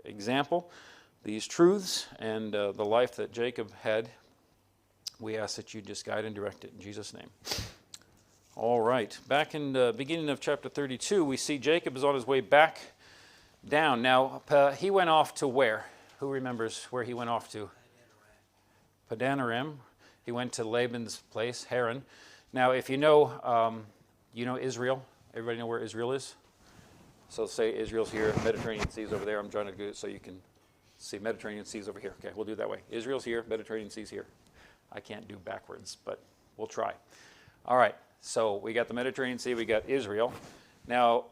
example, these truths, and the life that Jacob had. We ask that you just guide and direct it in Jesus' name. All right. Back in the beginning of chapter 32, we see Jacob is on his way back down. Now, he went off to where? Who remembers where he went off to? Padan Aram. He went to Laban's place, Haran. Now, if you know Israel. Everybody know where Israel is? So say Israel's here, Mediterranean Sea's over there. I'm trying to do it so you can see Mediterranean Sea's over here. Okay, we'll do it that way. Israel's here, Mediterranean Sea's here. I can't do backwards, but we'll try. All right, so we got the Mediterranean Sea, we got Israel. Now,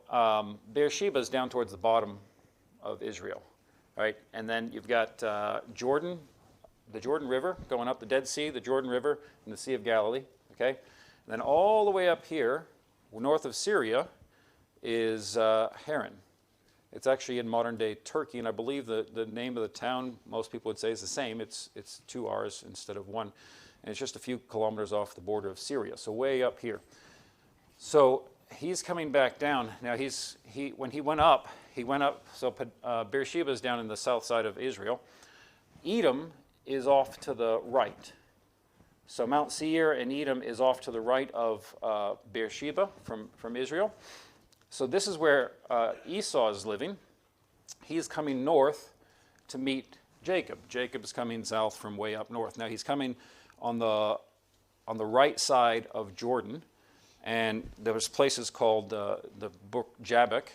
Beersheba is down towards the bottom of Israel, right? And then you've got Jordan, the Jordan River, going up the Dead Sea, the Jordan River, and the Sea of Galilee, okay? And then all the way up here, north of Syria, is Haran. It's actually in modern-day Turkey, and I believe the name of the town, most people would say, is the same. It's 2 R's instead of 1, and it's just a few kilometers off the border of Syria, so way up here. So he's coming back down. Now, when he went up, so Beersheba is down in the south side of Israel. Edom is off to the right. So Mount Seir and Edom is off to the right of Beersheba from Israel. So this is where Esau is living. He's coming north to meet Jacob. Jacob is coming south from way up north. Now he's coming on the right side of Jordan, and there was places called the brook Jabbok.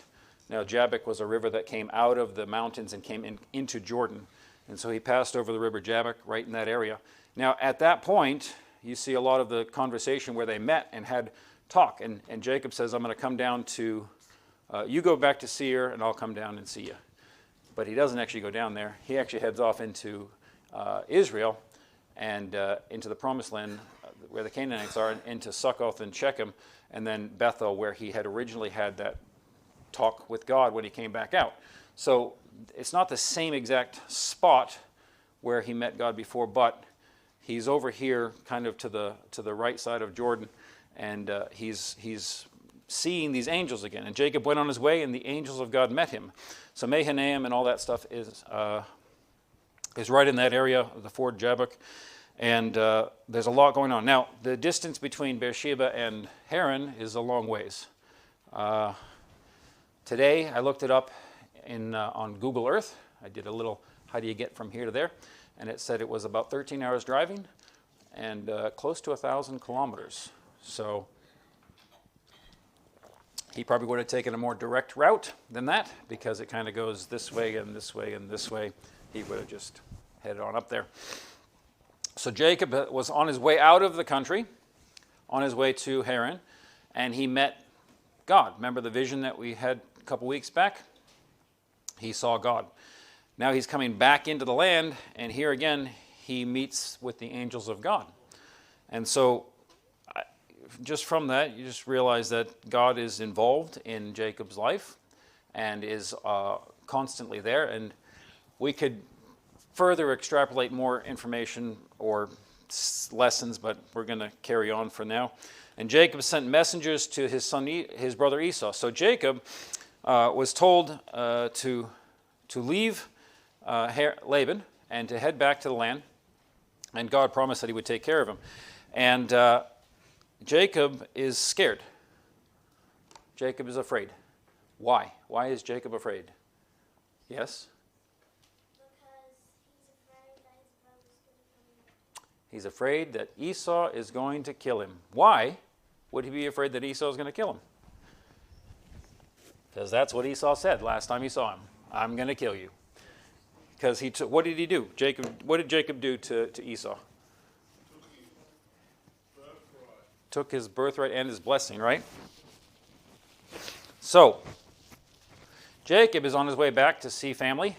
Now Jabbok was a river that came out of the mountains and came into Jordan, and so he passed over the river Jabbok right in that area. Now at that point, you see a lot of the conversation where they met and had talk, and Jacob says, I'm going to come down to, you go back to Seir, and I'll come down and see you. But he doesn't actually go down there. He actually heads off into Israel and into the promised land where the Canaanites are, and into Succoth and Shechem, and then Bethel, where he had originally had that talk with God when he came back out. So it's not the same exact spot where he met God before, but he's over here kind of to the right side of Jordan, and he's seeing these angels again. And Jacob went on his way, and the angels of God met him. So Mahanaim and all that stuff is right in that area of the ford Jabbok, and there's a lot going on. Now, the distance between Beersheba and Haran is a long ways. Today, I looked it up on Google Earth. I did a little, how do you get from here to there? And it said it was about 13 hours driving and close to 1,000 kilometers. So he probably would have taken a more direct route than that, because it kind of goes this way and this way and this way. He would have just headed on up there. So Jacob was on his way out of the country, on his way to Haran, and he met God. Remember the vision that we had a couple weeks back? He saw God. Now he's coming back into the land, and here again he meets with the angels of God. And so just from that, you just realize that God is involved in Jacob's life and is constantly there. And we could further extrapolate more information or lessons, but we're going to carry on for now. And Jacob sent messengers to his son, his brother Esau. So Jacob was told to leave Laban and to head back to the land, and God promised that he would take care of him. And Jacob is scared. Jacob is afraid. Why? Why is Jacob afraid? Yes? He's afraid that Esau is going to kill him. Why would he be afraid that Esau is going to kill him? Because that's what Esau said last time he saw him. I'm going to kill you. Because what did he do? What did Jacob do to Esau? Took his birthright and his blessing, right? So, Jacob is on his way back to see family,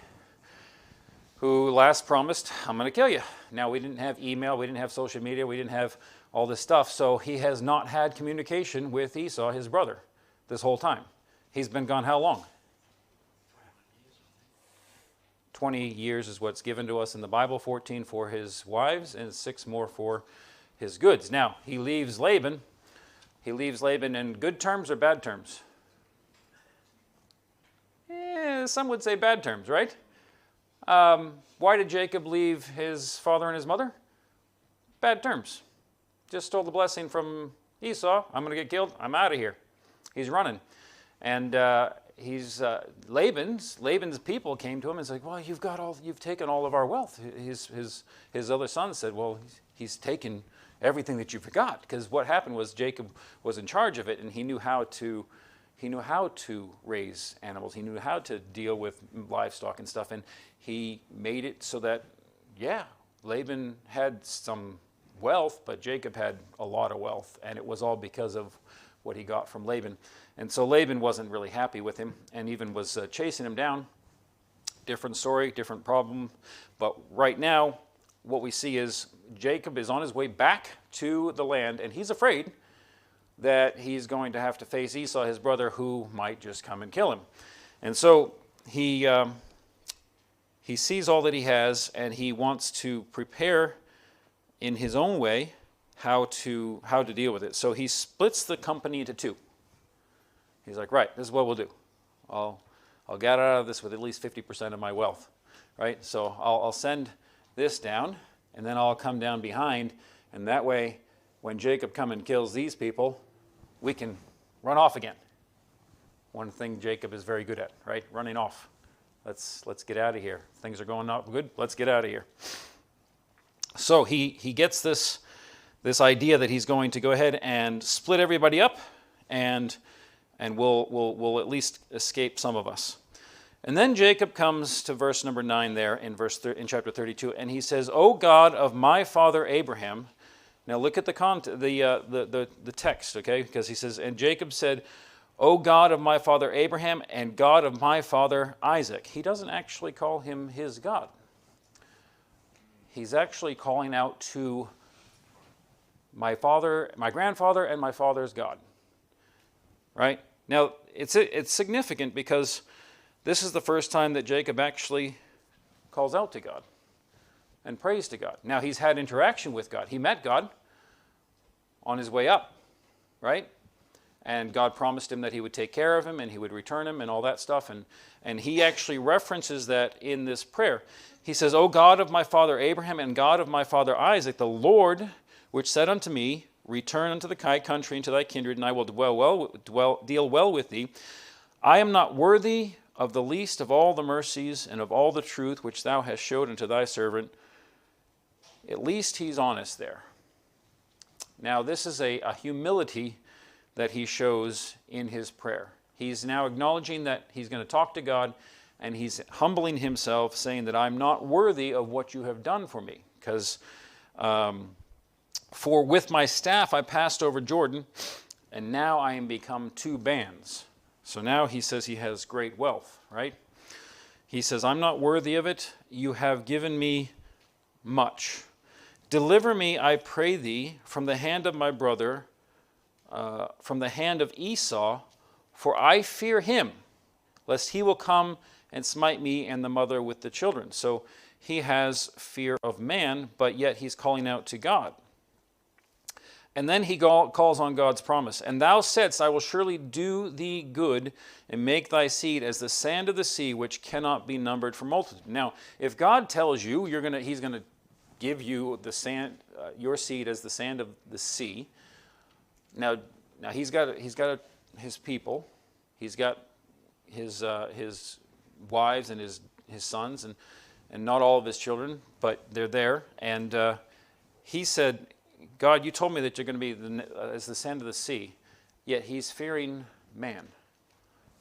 who last promised, I'm going to kill you. Now, we didn't have email, we didn't have social media, we didn't have all this stuff, so he has not had communication with Esau, his brother, this whole time. He's been gone how long? 20 years is what's given to us in the Bible, 14 for his wives, and 6 more for his goods. Now, he leaves Laban. He leaves Laban in good terms or bad terms? some would say bad terms, right? Why did Jacob leave his father and his mother? Bad terms. Just stole the blessing from Esau. I'm going to get killed. I'm out of here. He's running. And Laban's people came to him and said, well, you've taken all of our wealth. His other son said, well, he's taken everything that you forgot. Because what happened was Jacob was in charge of it, and he knew how to raise animals. He knew how to deal with livestock and stuff. And he made it so that, Laban had some wealth, but Jacob had a lot of wealth. And it was all because of what he got from Laban. And so Laban wasn't really happy with him and even was chasing him down. Different story, different problem. But right now, what we see is Jacob is on his way back to the land, and he's afraid that he's going to have to face Esau, his brother, who might just come and kill him. And so he sees all that he has, and he wants to prepare in his own way how to deal with it. So he splits the company into two. He's like, right, this is what we'll do. I'll get out of this with at least 50% of my wealth, right? So I'll send this down, and then I'll come down behind, and that way, when Jacob comes and kills these people, we can run off again. One thing Jacob is very good at, right? Running off. Let's get out of here. Things are going not good. Let's get out of here. So he gets this idea that he's going to go ahead and split everybody up, and we'll at least escape some of us. And then Jacob comes to verse number 9 there in chapter 32, and he says, "O God of my father Abraham." Now look at the text, okay? Because he says, "And Jacob said, O God of my father Abraham and God of my father Isaac." He doesn't actually call him his God. He's actually calling out to my grandfather, and my father's God. Right? Now, it's significant because this is the first time that Jacob actually calls out to God and prays to God. Now, he's had interaction with God. He met God on his way up, right? And God promised him that he would take care of him and he would return him and all that stuff. And he actually references that in this prayer. He says, "O God of my father Abraham and God of my father Isaac, the Lord which said unto me, Return unto thy country and to thy kindred, and I will deal well with thee. I am not worthy of the least of all the mercies and of all the truth which thou hast showed unto thy servant." At least he's honest there. Now, this is a humility that he shows in his prayer. He's now acknowledging that he's going to talk to God, and he's humbling himself, saying that I'm not worthy of what you have done for me. Because, "For with my staff I passed over Jordan, and now I am become two bands." So now he says he has great wealth, right? He says, "I'm not worthy of it. You have given me much. Deliver me, I pray thee, from the hand of my brother, from the hand of Esau, for I fear him, lest he will come and smite me and the mother with the children." So he has fear of man, but yet he's calling out to God. And then he calls on God's promise. "And thou saidst, I will surely do thee good and make thy seed as the sand of the sea, which cannot be numbered for multitude." Now, if God tells you he's going to give you the sand, your seed as the sand of the sea. Now he's got his people, he's got his wives and his sons, and not all of his children, but they're there. And he said, "God, you told me that you're going to be as the sand of the sea." Yet he's fearing man.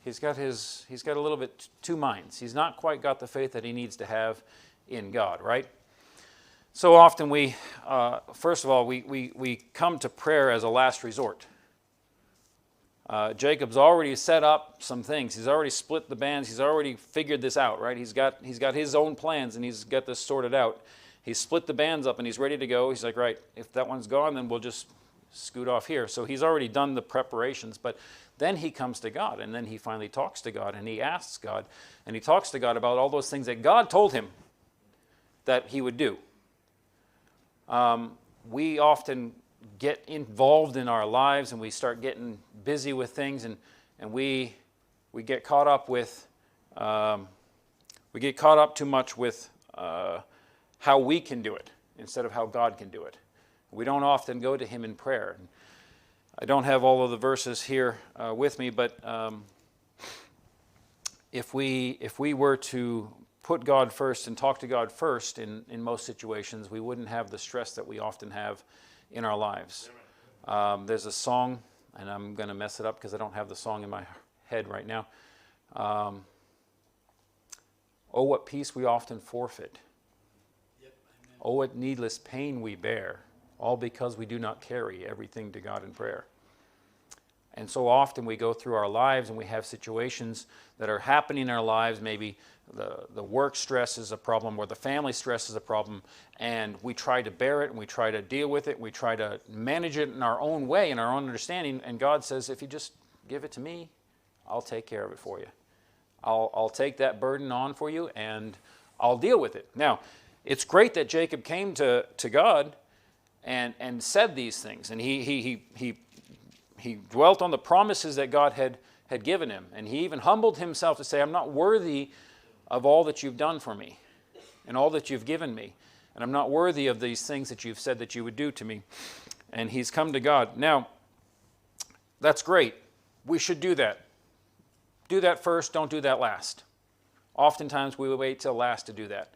He's got a little bit two minds. He's not quite got the faith that he needs to have in God, right? So often first of all, we come to prayer as a last resort. Jacob's already set up some things. He's already split the bands. He's already figured this out, right? He's got his own plans, and he's got this sorted out. He's split the bands up, and he's ready to go. He's like, right, if that one's gone, then we'll just scoot off here. So he's already done the preparations, but then he comes to God, and then he finally talks to God, and he asks God, and he talks to God about all those things that God told him that he would do. We often get involved in our lives, and we start getting busy with things, and we get caught up with We get caught up too much with how we can do it instead of how God can do it. We don't often go to him in prayer. I don't have all of the verses here with me, but if we were to put God first and talk to God first in most situations, we wouldn't have the stress that we often have in our lives. There's a song, and I'm going to mess it up because I don't have the song in my head right now. Oh, what peace we often forfeit. Yep, oh, what needless pain we bear, all because we do not carry everything to God in prayer. And so often we go through our lives and we have situations that are happening in our lives. Maybe the work stress is a problem or the family stress is a problem, and we try to bear it and we try to deal with it and we try to manage it in our own way, in our own understanding. And God says, if you just give it to me, I'll take care of it for you. I'll take that burden on for you and I'll deal with it. Now, it's great that Jacob came to God and said these things, and he dwelt on the promises that God had given him, and he even humbled himself to say, I'm not worthy of all that you've done for me and all that you've given me, and I'm not worthy of these things that you've said that you would do to me. And he's come to God. Now, that's great. We should do that. Do that first, don't do that last. Oftentimes we wait till last to do that.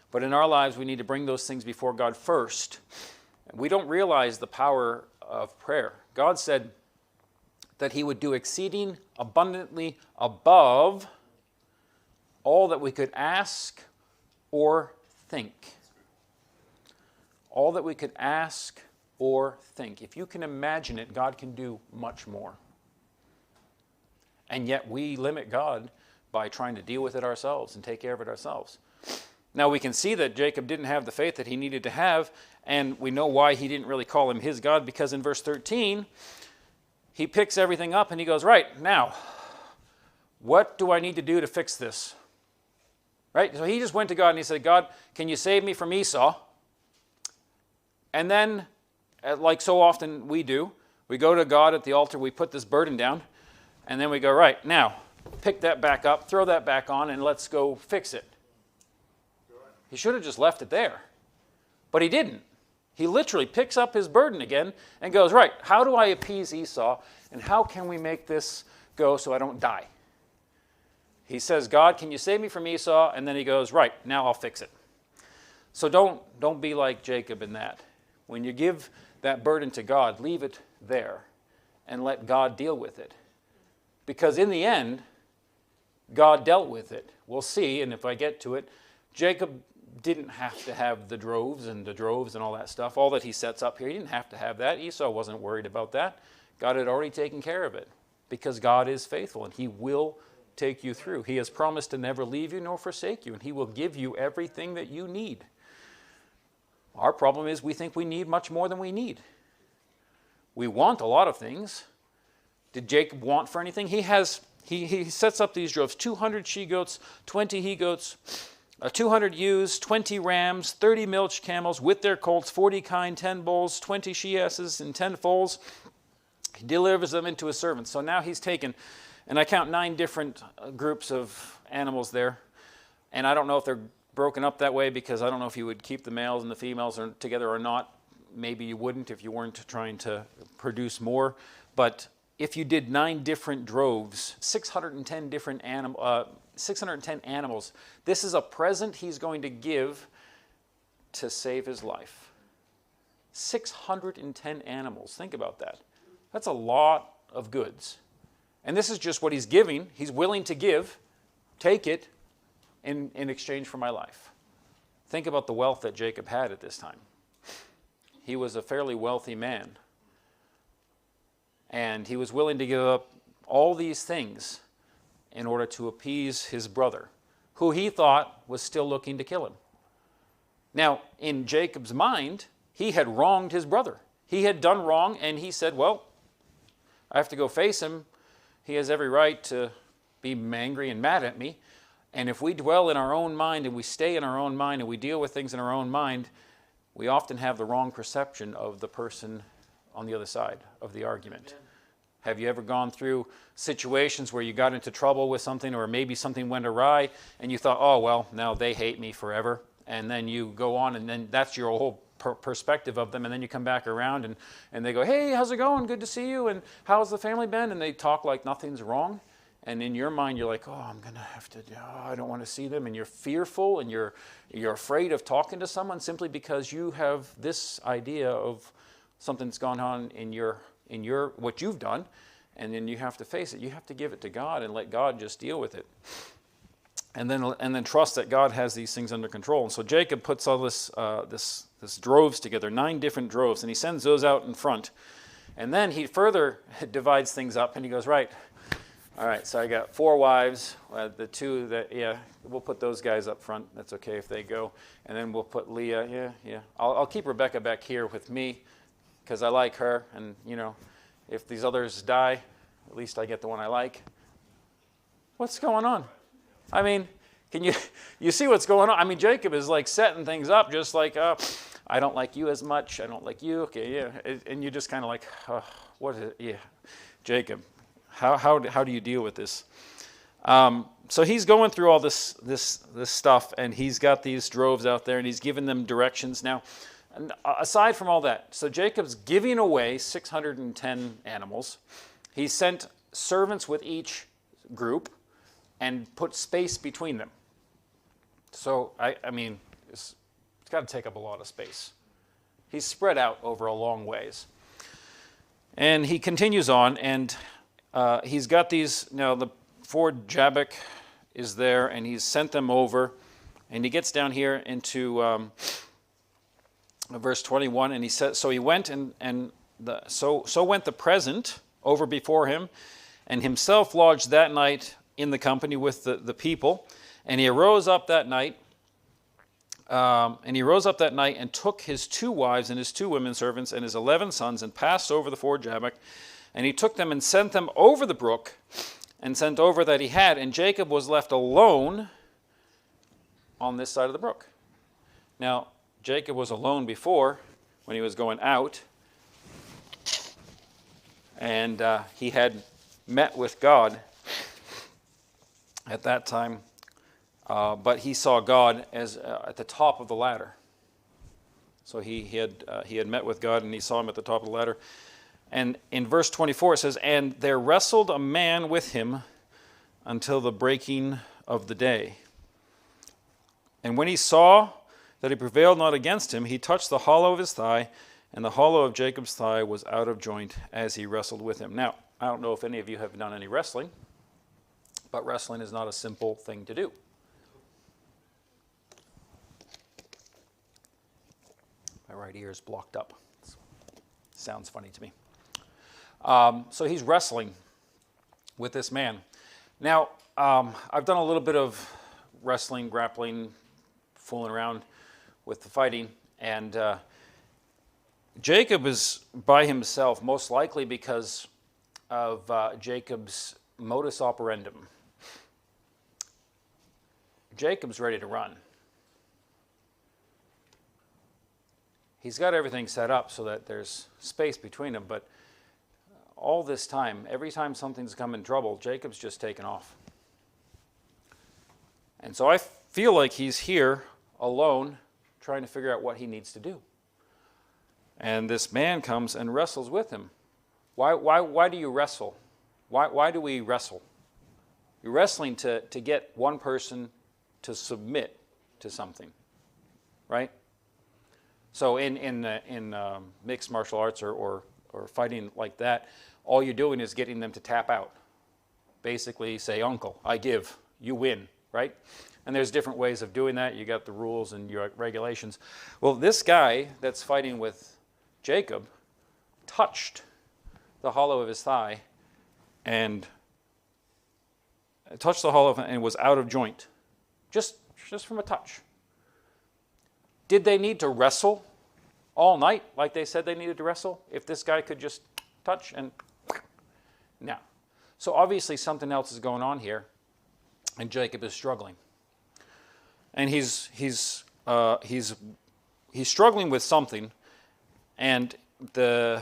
But in our lives, we need to bring those things before God first. We don't realize the power of prayer. God said that he would do exceeding abundantly above all that we could ask or think. All that we could ask or think. If you can imagine it, God can do much more. And yet we limit God by trying to deal with it ourselves and take care of it ourselves. Now we can see that Jacob didn't have the faith that he needed to have, and we know why he didn't really call him his God, because in verse 13, he picks everything up and he goes, right, now, what do I need to do to fix this? Right? So he just went to God and he said, God, can you save me from Esau? And then, like so often we do, we go to God at the altar, we put this burden down, and then we go, right, now, pick that back up, throw that back on, and let's go fix it. He should have just left it there. But he didn't. He literally picks up his burden again and goes, right, how do I appease Esau, and how can we make this go so I don't die? He says, God, can you save me from Esau? And then he goes, right, now I'll fix it. So don't be like Jacob in that. When you give that burden to God, leave it there and let God deal with it. Because in the end, God dealt with it. We'll see, and if I get to it, Jacob didn't have to have the droves and all that stuff. All that he sets up here, he didn't have to have that. Esau wasn't worried about that. God had already taken care of it, because God is faithful and he will take you through. He has promised to never leave you nor forsake you, and he will give you everything that you need. Our problem is we think we need much more than we need. We want a lot of things. Did Jacob want for anything? He sets up these droves, 200 she-goats, 20 he-goats, 200 ewes, 20 rams, 30 milch camels with their colts, 40 kine, 10 bulls, 20 she-asses, and 10 foals. He delivers them into his servants. So now he's taken, and I count 9 different groups of animals there. And I don't know if they're broken up that way, because I don't know if you would keep the males and the females together or not. Maybe you wouldn't if you weren't trying to produce more. But if you did 9 different droves, 610 animals, this is a present he's going to give to save his life. 610 animals. Think about that. That's a lot of goods. And this is just what he's giving. He's willing to give, take it, in exchange for my life. Think about the wealth that Jacob had at this time. He was a fairly wealthy man. And he was willing to give up all these things in order to appease his brother, who he thought was still looking to kill him. Now, in Jacob's mind, he had wronged his brother. He had done wrong, and he said, well, I have to go face him. He has every right to be angry and mad at me. And if we dwell in our own mind and we stay in our own mind and we deal with things in our own mind, we often have the wrong perception of the person on the other side of the argument. Have you ever gone through situations where you got into trouble with something, or maybe something went awry and you thought, oh, well, now they hate me forever. And then you go on, and then that's your whole perspective of them. And then you come back around and they go, hey, how's it going? Good to see you. And how's the family been? And they talk like nothing's wrong. And in your mind, you're like, oh, I'm going to have to, I don't want to see them. And you're fearful, and you're afraid of talking to someone simply because you have this idea of something that's gone on in your what you've done. And then you have to face it. You have to give it to God and let God just deal with it. And then trust that God has these things under control. And so Jacob puts all this droves together, 9 different droves, and he sends those out in front. And then he further divides things up, and he goes, right, all right, so I got 4 wives, the 2 that, we'll put those guys up front. That's okay if they go. And then we'll put Leah, I'll keep Rebecca back here with me because I like her. And, if these others die, at least I get the one I like. What's going on? I mean, can you see what's going on? I mean, Jacob is like setting things up just like, I don't like you as much. I don't like you. Okay, yeah. And you're just kind of like, what is it? Yeah, Jacob. How do you deal with this? So he's going through all this stuff, and he's got these droves out there, and he's giving them directions. Now, aside from all that, so Jacob's giving away 610 animals. He sent servants with each group and put space between them. So, I mean, it's got to take up a lot of space. He's spread out over a long ways. And he continues on, and he's got these, the Ford Jabbok is there, and he's sent them over, and he gets down here into verse 21, and he says, so he went, so went the present over before him, and himself lodged that night in the company with the people, and he arose up that night, and took his 2 wives and his 2 women servants and his 11 sons, and passed over the Ford Jabbok. And he took them and sent them over the brook, and sent over that he had. And Jacob was left alone on this side of the brook. Now, Jacob was alone before when he was going out. And he had met with God at that time. But he saw God as at the top of the ladder. So he had met with God, and he saw him at the top of the ladder. And in verse 24 it says, and there wrestled a man with him until the breaking of the day. And when he saw that he prevailed not against him, he touched the hollow of his thigh, and the hollow of Jacob's thigh was out of joint as he wrestled with him. Now, I don't know if any of you have done any wrestling, but wrestling is not a simple thing to do. My right ear is blocked up. Sounds funny to me. So he's wrestling with this man. Now, I've done a little bit of wrestling, grappling, fooling around with the fighting, and Jacob is by himself, most likely because of Jacob's modus operandum. Jacob's ready to run. He's got everything set up so that there's space between them, but all this time, every time something's come in trouble, Jacob's just taken off. And so I feel like he's here alone trying to figure out what he needs to do. And this man comes and wrestles with him. Why do you wrestle? Why do we wrestle? You're wrestling to get one person to submit to something, right? So in mixed martial arts or fighting like that, all you're doing is getting them to tap out. Basically say, uncle, I give, you win, right? And there's different ways of doing that. You got the rules and your regulations. Well, this guy that's fighting with Jacob touched the hollow of his thigh and touched the hollow and was out of joint. Just from a touch. Did they need to wrestle all night like they said they needed to wrestle? If this guy could just touch and... No. So obviously something else is going on here, and Jacob is struggling. And he's struggling with something, and the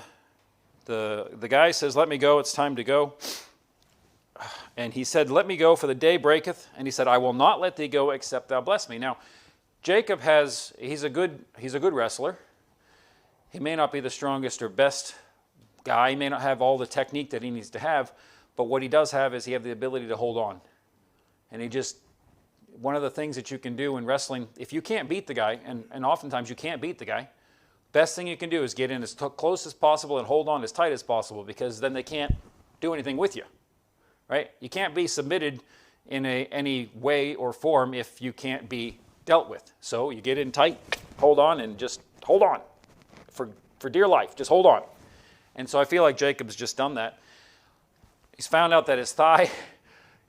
the guy says, let me go, it's time to go. And he said, let me go, for the day breaketh. And he said, I will not let thee go, except thou bless me. Now, Jacob he's a good wrestler. He may not be the strongest or best guy. He may not have all the technique that he needs to have. But what he does have is he has the ability to hold on. And one of the things that you can do in wrestling, if you can't beat the guy, and oftentimes you can't beat the guy, best thing you can do is get in as close as possible and hold on as tight as possible, because then they can't do anything with you, right? You can't be submitted in any way or form if you can't be dealt with. So you get in tight, hold on, and just hold on for dear life. Just hold on. And so I feel like Jacob's just done that. He's found out that his thigh,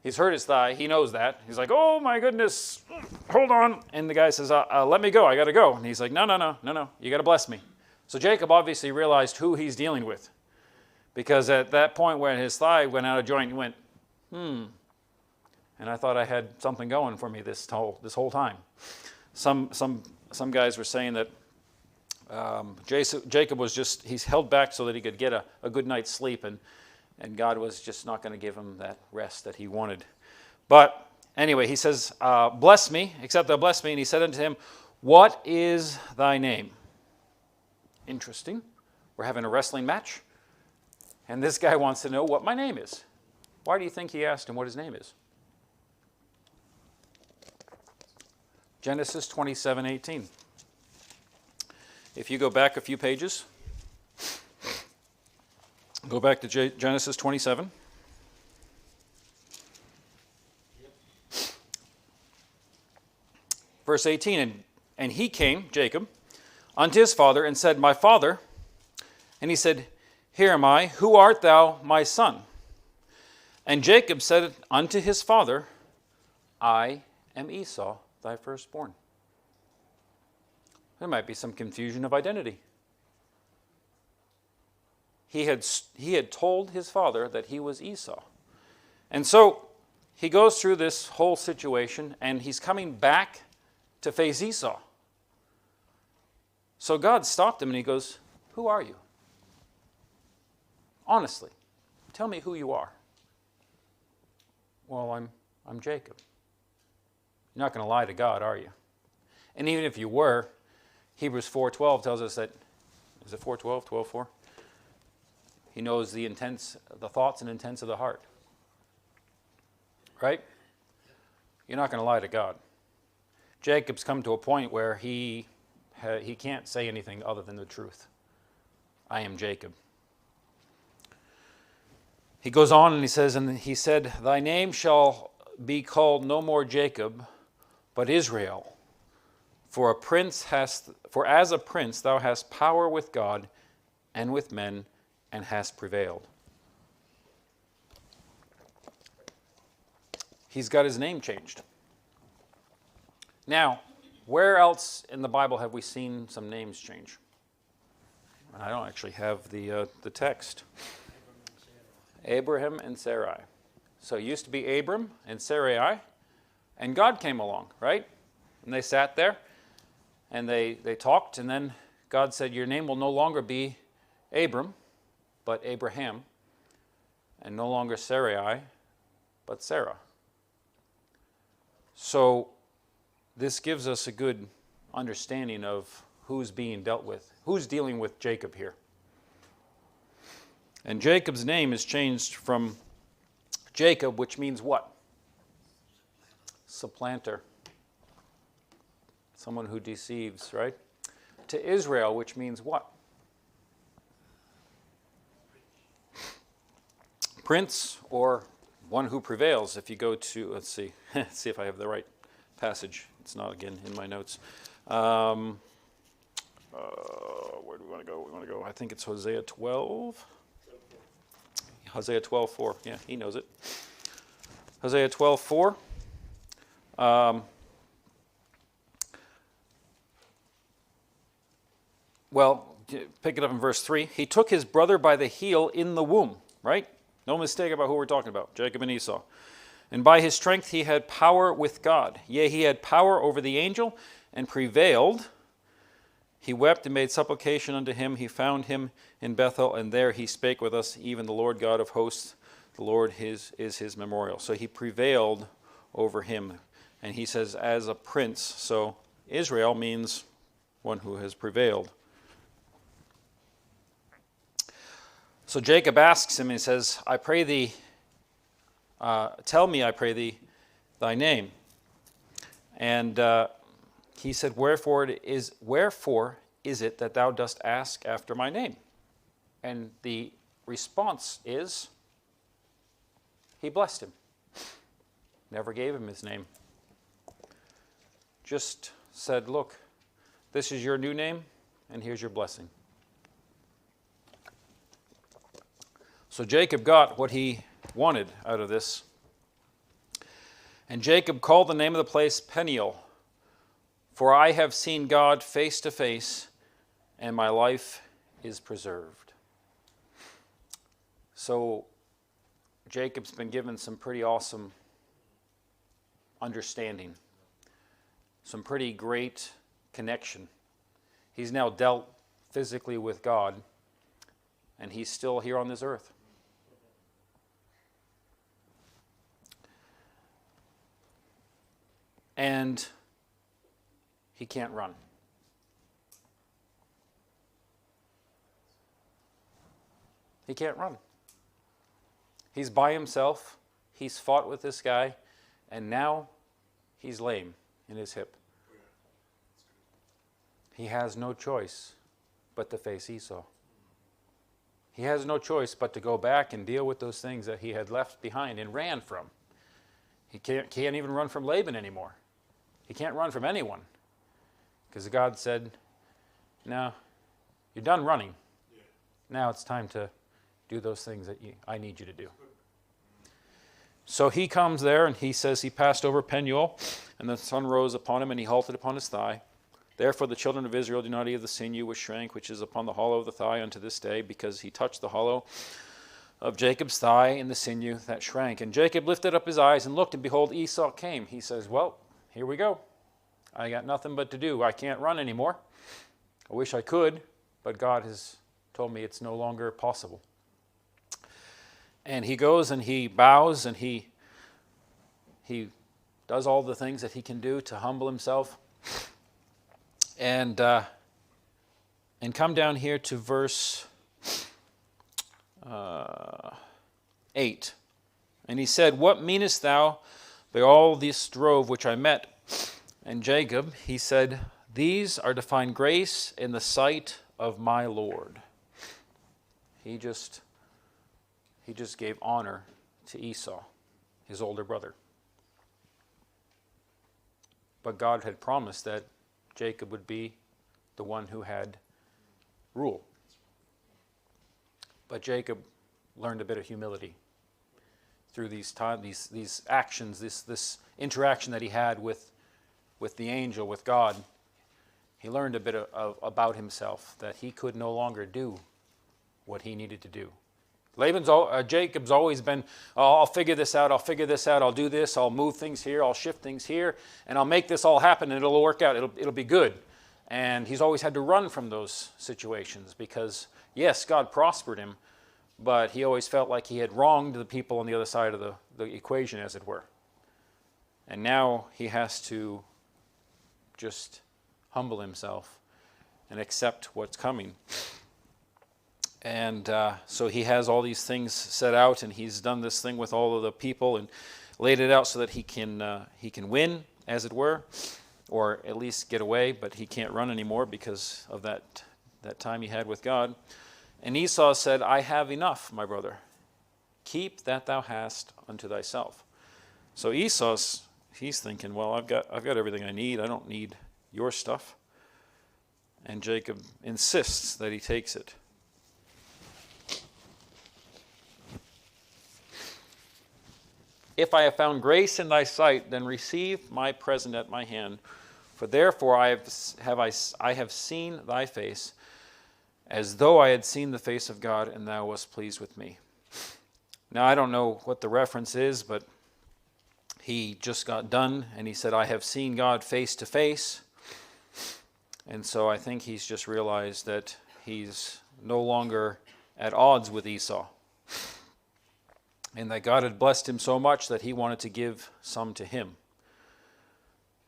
he's hurt his thigh. He knows that. He's like, oh my goodness, hold on. And the guy says, let me go. I got to go. And he's like, no. You got to bless me. So Jacob obviously realized who he's dealing with. Because at that point when his thigh went out of joint, he went, And I thought I had something going for me this whole time. Some guys were saying that Jacob was he's held back so that he could get a good night's sleep, and God was just not going to give him that rest that he wanted. But anyway, he says, bless me, except thou bless me. And he said unto him, what is thy name? Interesting. We're having a wrestling match. And this guy wants to know what my name is. Why do you think he asked him what his name is? Genesis 27:18. If you go back a few pages, go back to Genesis 27. Verse 18, and he came, Jacob, unto his father and said, my father. And he said, here am I, who art thou, my son? And Jacob said unto his father, I am Esau, thy firstborn. There might be some confusion of identity. He had told his father that he was Esau. And so he goes through this whole situation, and he's coming back to face Esau. So God stopped him and he goes, who are you? Honestly, tell me who you are. Well, I'm Jacob. You're not going to lie to God, are you? And even if you were, Hebrews 4:12 tells us that, is it 4:12, 12:4? He knows the thoughts and intents of the heart. Right? You're not going to lie to God. Jacob's come to a point where he can't say anything other than the truth. I am Jacob. He goes on and he says, and he said, thy name shall be called no more Jacob, but Israel. For as a prince thou hast power with God and with men, and hast prevailed. He's got his name changed. Now, where else in the Bible have we seen some names change? I don't actually have the text. Abraham and Sarai. So it used to be Abram and Sarai, and God came along, right? And they sat there, and they talked, and then God said, your name will no longer be Abram, but Abraham, and no longer Sarai, but Sarah. So this gives us a good understanding of who's being dealt with, who's dealing with Jacob here. And Jacob's name is changed from Jacob, which means what? Supplanter. Someone who deceives, right? To Israel, which means what? Prince, or one who prevails. If you go to, let's see if I have the right passage. It's not, again, in my notes. Where do we want to go? I think it's Hosea 12. Hosea 12:4. Yeah, he knows it. Hosea 12:4. Well, pick it up in verse 3. He took his brother by the heel in the womb, right? No mistake about who we're talking about, Jacob and Esau. And by his strength he had power with God. Yea, he had power over the angel and prevailed. He wept and made supplication unto him. He found him in Bethel, and there he spake with us, even the Lord God of hosts, the Lord is his memorial. So he prevailed over him. And he says, as a prince. So Israel means one who has prevailed. So Jacob asks him, he says, I pray thee, tell me, I pray thee, thy name. And he said, Wherefore is it that thou dost ask after my name? And the response is, he blessed him. Never gave him his name. Just said, look, this is your new name, and here's your blessing. So Jacob got what he wanted out of this. And Jacob called the name of the place Peniel, for I have seen God face to face, and my life is preserved. So Jacob's been given some pretty awesome understanding, some pretty great connection. He's now dealt physically with God, and he's still here on this earth. And he can't run. He can't run. He's by himself. He's fought with this guy, and now he's lame in his hip. He has no choice but to face Esau. He has no choice but to go back and deal with those things that he had left behind and ran from. He can't even run from Laban anymore. He can't run from anyone. Because God said, no, you're done running. Now it's time to do those things that I need you to do. So he comes there and he says he passed over Penuel, and the sun rose upon him, and he halted upon his thigh. Therefore the children of Israel do not eat of the sinew which shrank, which is upon the hollow of the thigh unto this day, because he touched the hollow of Jacob's thigh in the sinew that shrank. And Jacob lifted up his eyes and looked, and behold, Esau came. He says, well, here we go. I got nothing but to do. I can't run anymore. I wish I could, but God has told me it's no longer possible. And he goes and he bows and he does all the things that he can do to humble himself. And come down here to verse 8. And he said, what meanest thou by all this drove which I met? And Jacob, he said, these are to find grace in the sight of my Lord. He just gave honor to Esau, his older brother. But God had promised that Jacob would be the one who had rule. But Jacob learned a bit of humility through these actions, this interaction that he had with the angel, with God. He learned a bit about himself, that he could no longer do what he needed to do. Jacob's always been, I'll figure this out, I'll do this, I'll move things here, I'll shift things here, and I'll make this all happen, and it'll work out, it'll be good. And he's always had to run from those situations because, yes, God prospered him, but he always felt like he had wronged the people on the other side of the equation, as it were. And now he has to just humble himself and accept what's coming. And so he has all these things set out, and he's done this thing with all of the people and laid it out so that he can win, as it were, or at least get away, but he can't run anymore because of that time he had with God. And Esau said, I have enough, my brother. Keep that thou hast unto thyself. So he's thinking, well, I've got everything I need. I don't need your stuff. And Jacob insists that he takes it. If I have found grace in thy sight, then receive my present at my hand. For therefore I have seen thy face, as though I had seen the face of God, and thou wast pleased with me. Now I don't know what the reference is, but he just got done, and he said, I have seen God face to face. And so I think he's just realized that he's no longer at odds with Esau. And that God had blessed him so much that he wanted to give some to him.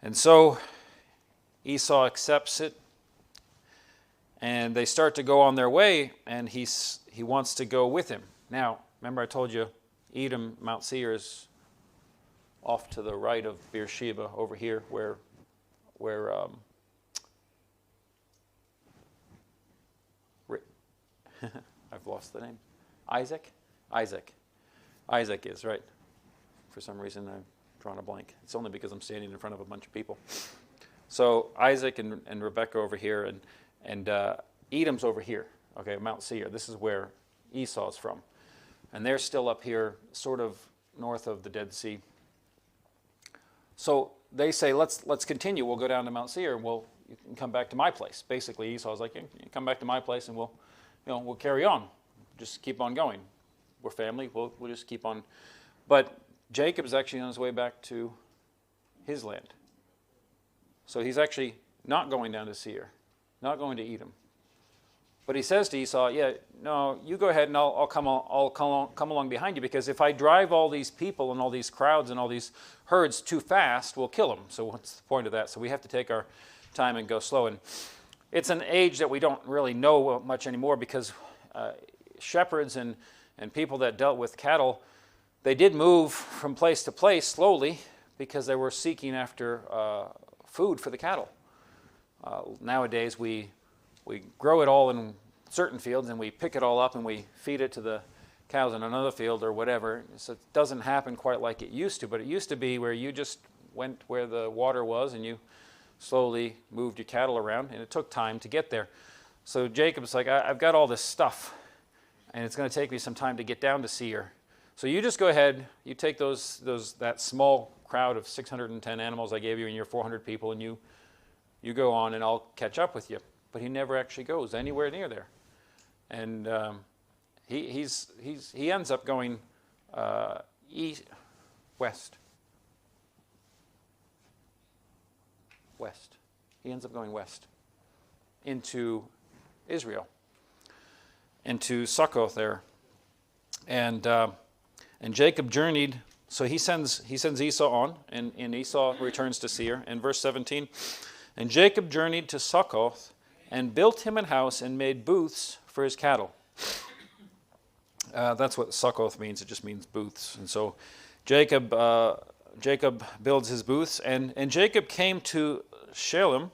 And so Esau accepts it, and they start to go on their way, and he wants to go with him. Now, remember I told you Edom, Mount Seir, is off to the right of Beersheba over here where I've lost the name. Isaac is, right. For some reason I've drawn a blank. It's only because I'm standing in front of a bunch of people. So Isaac and Rebekah over here, and Edom's over here, okay, Mount Seir. This is where Esau's from. And they're still up here, sort of north of the Dead Sea. So they say, let's continue. We'll go down to Mount Seir, and you can come back to my place. Basically, Esau's like, you can come back to my place, and we'll carry on. Just keep on going. We're family. We'll just keep on. But Jacob's actually on his way back to his land. So he's actually not going down to Seir, not going to Edom. But he says to Esau, yeah, no, you go ahead and I'll come along behind you, because if I drive all these people and all these crowds and all these herds too fast, we'll kill them. So what's the point of that? So we have to take our time and go slow. And it's an age that we don't really know much anymore, because shepherds and people that dealt with cattle, they did move from place to place slowly because they were seeking after food for the cattle. Nowadays we grow it all in certain fields, and we pick it all up and we feed it to the cows in another field or whatever. So it doesn't happen quite like it used to, but it used to be where you just went where the water was and you slowly moved your cattle around, and it took time to get there. So Jacob's like, I've got all this stuff, and it's going to take me some time to get down to Seir. So you just go ahead, you take that small crowd of 610 animals I gave you and your 400 people, and you go on, and I'll catch up with you. But he never actually goes anywhere near there. And he ends up going west. He ends up going west into Israel, into Succoth there. And Jacob journeyed, so he sends Esau on, and Esau returns to Seir. In verse 17, and Jacob journeyed to Succoth and built him an house and made booths for his cattle. That's what Succoth means. It just means booths. And so Jacob builds his booths, and Jacob came to Shalem,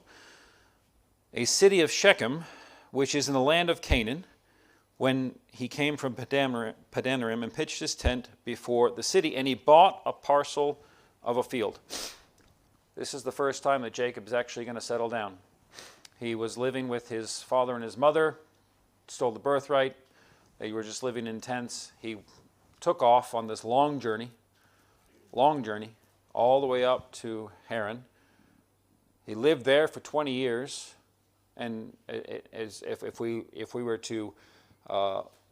a city of Shechem, which is in the land of Canaan, when he came from Padanaram and pitched his tent before the city, and he bought a parcel of a field. This is the first time that Jacob is actually going to settle down. He was living with his father and his mother, stole the birthright. They were just living in tents. He took off on this long journey, all the way up to Haran. He lived there for 20 years, and if we were to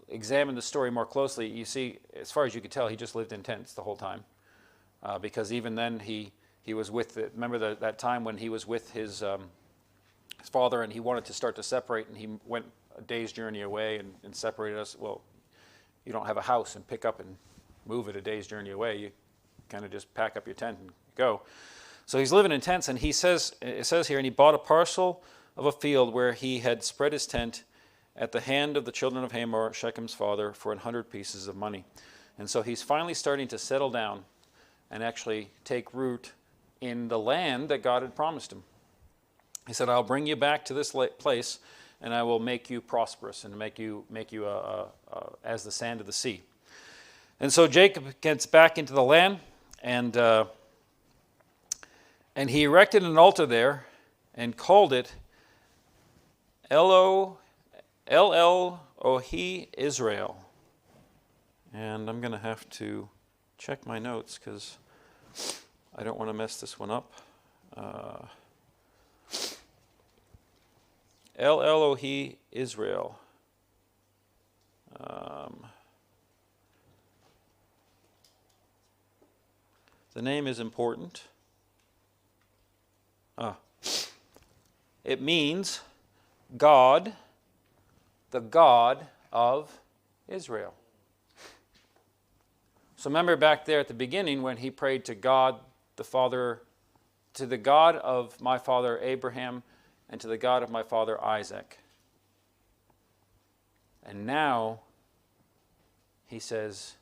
examine the story more closely, you see, as far as you could tell, he just lived in tents the whole time, because even then he was with remember that time when he was with his father, and he wanted to start to separate, and he went a day's journey away and separated us. Well, you don't have a house and pick up and move it a day's journey away. You kind of just pack up your tent and go. So he's living in tents, and it says here, and he bought a parcel of a field where he had spread his tent at the hand of the children of Hamor, Shechem's father, for 100 pieces of money. And so he's finally starting to settle down and actually take root in the land that God had promised him. He said, I'll bring you back to this place, and I will make you prosperous and make you as the sand of the sea. And so Jacob gets back into the land, and he erected an altar there and called it El-Elohe Israel. And I'm going to have to check my notes because I don't want to mess this one up. El-Elohe Israel. The name is important. It means God, the God of Israel. So remember back there at the beginning when he prayed to God, the Father, to the God of my father Abraham and to the God of my father Isaac. And now he says,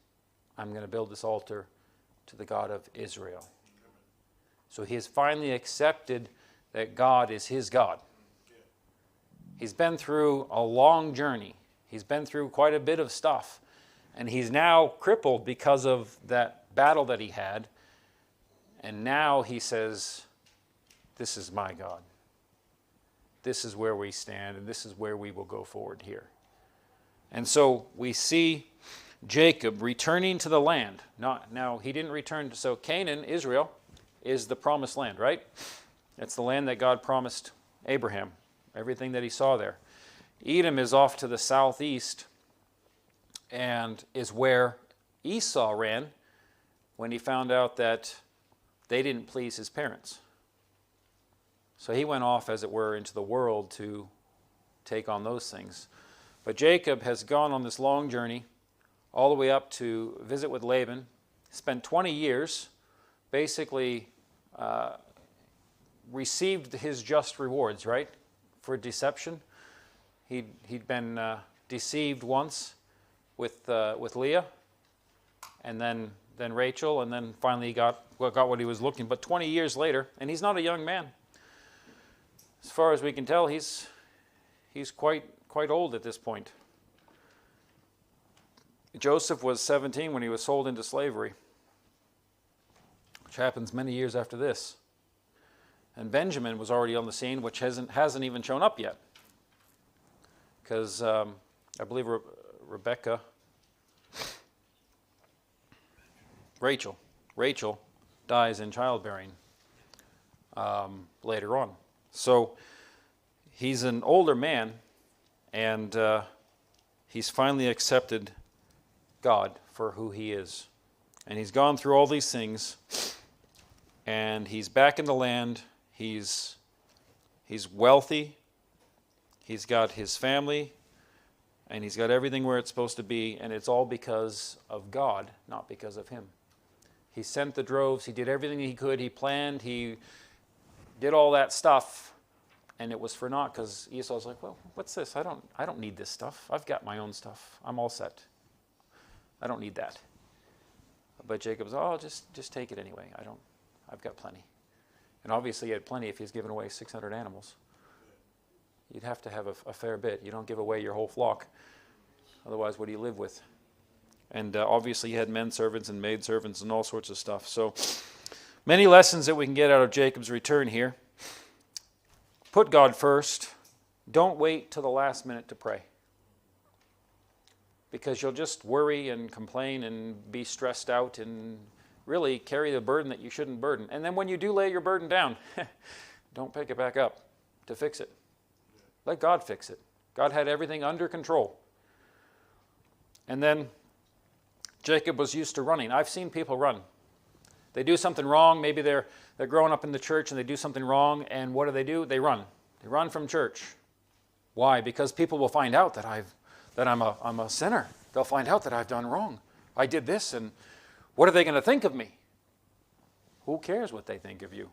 I'm going to build this altar to the God of Israel. So he has finally accepted that God is his God. He's been through a long journey. He's been through quite a bit of stuff. And he's now crippled because of that battle that he had. And now he says, this is my God. This is where we stand, and this is where we will go forward here. And so we see Jacob returning to the land. Now, he didn't return. So Canaan, Israel, is the promised land, right? It's the land that God promised Abraham, everything that he saw there. Edom is off to the southeast and is where Esau ran when he found out that they didn't please his parents. So he went off, as it were, into the world to take on those things. But Jacob has gone on this long journey all the way up to visit with Laban, spent 20 years, basically received his just rewards, right, for deception. He'd been deceived once with Leah, and then Rachel, and then finally got what he was looking. But 20 years later, and he's not a young man. As far as we can tell, he's quite old at this point. Joseph was 17 when he was sold into slavery, which happens many years after this. And Benjamin was already on the scene, which hasn't even shown up yet, because I believe Rachel dies in childbearing later on. So he's an older man, and he's finally accepted God for who he is. And he's gone through all these things, and he's back in the land. He's wealthy. He's got his family, and he's got everything where it's supposed to be, and it's all because of God, not because of him. He sent the droves. He did everything he could. He planned. He did all that stuff, and it was for naught, because Esau's like, well, what's this? I don't need this stuff. I've got my own stuff. I'm all set. I don't need that. But Jacob's, just take it anyway. I've got plenty. And obviously he had plenty if he's given away 600 animals. You'd have to have a fair bit. You don't give away your whole flock. Otherwise, what do you live with? And obviously he had men servants and maid servants and all sorts of stuff. So many lessons that we can get out of Jacob's return here. Put God first. Don't wait till the last minute to pray, because you'll just worry and complain and be stressed out and really carry the burden that you shouldn't burden. And then when you do lay your burden down, don't pick it back up to fix it. Let God fix it. God had everything under control. And then Jacob was used to running. I've seen people run. They do something wrong. Maybe they're growing up in the church and they do something wrong, and what do? They run. They run from church. Why? Because people will find out that I'm a sinner. They'll find out that I've done wrong. I did this, and what are they going to think of me? Who cares what they think of you?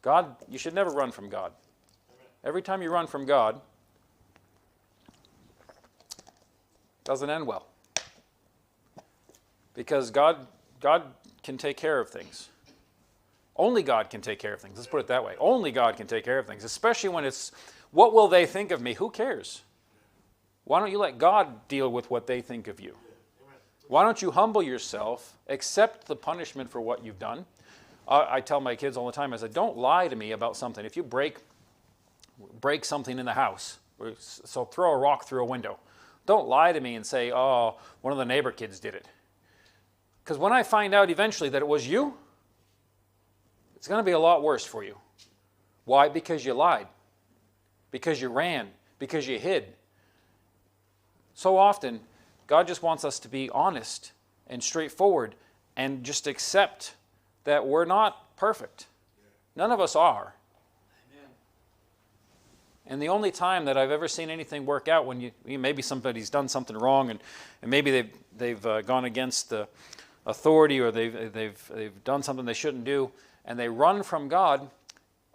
God, you should never run from God. Every time you run from God, it doesn't end well. Because God can take care of things. Only God can take care of things. Let's put it that way. Only God can take care of things, especially when it's, what will they think of me? Who cares? Why don't you let God deal with what they think of you? Why don't you humble yourself, accept the punishment for what you've done? I tell my kids all the time, I said, don't lie to me about something. If you break something in the house, so throw a rock through a window, don't lie to me and say, oh, one of the neighbor kids did it. Because when I find out eventually that it was you, it's going to be a lot worse for you. Why? Because you lied. Because you ran. Because you hid. So often, God just wants us to be honest and straightforward and just accept that we're not perfect. None of us are. And the only time that I've ever seen anything work out when maybe somebody's done something wrong and maybe they've gone against the authority or they've done something they shouldn't do and they run from God,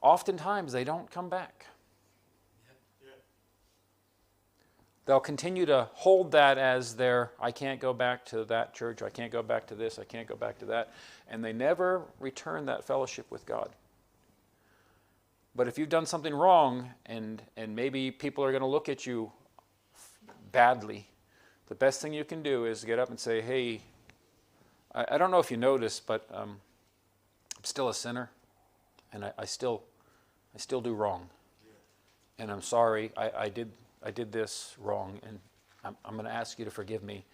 oftentimes they don't come back. They'll continue to hold that as their, I can't go back to that church, I can't go back to this, I can't go back to that. And they never return that fellowship with God. But if you've done something wrong and maybe people are going to look at you badly, the best thing you can do is get up and say, hey, I don't know if you noticed, but I'm still a sinner and I still do wrong. And I'm sorry, I did this wrong, and I'm going to ask you to forgive me.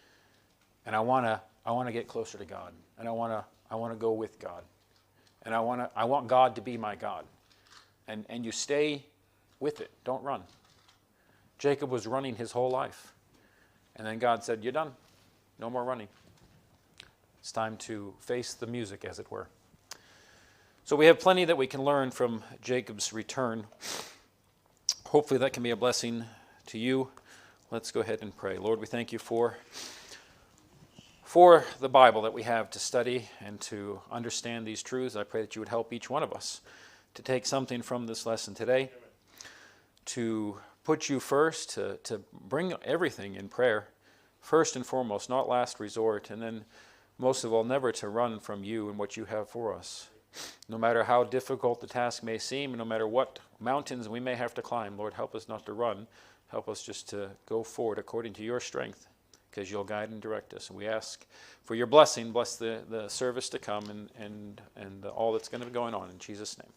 And I want to get closer to God, and I want to go with God, and I want God to be my God. And you stay with it. Don't run. Jacob was running his whole life, and then God said, "You're done. No more running. It's time to face the music, as it were." So we have plenty that we can learn from Jacob's return. Hopefully that can be a blessing to you. Let's go ahead and pray. Lord, we thank you for the Bible that we have to study and to understand these truths. I pray that you would help each one of us to take something from this lesson today, to put you first, to bring everything in prayer, first and foremost, not last resort, and then most of all, never to run from you and what you have for us. No matter how difficult the task may seem, no matter what mountains we may have to climb, Lord, help us not to run. Help us just to go forward according to your strength, because you'll guide and direct us. And we ask for your blessing. Bless the service to come and all that's going to be going on. In Jesus' name.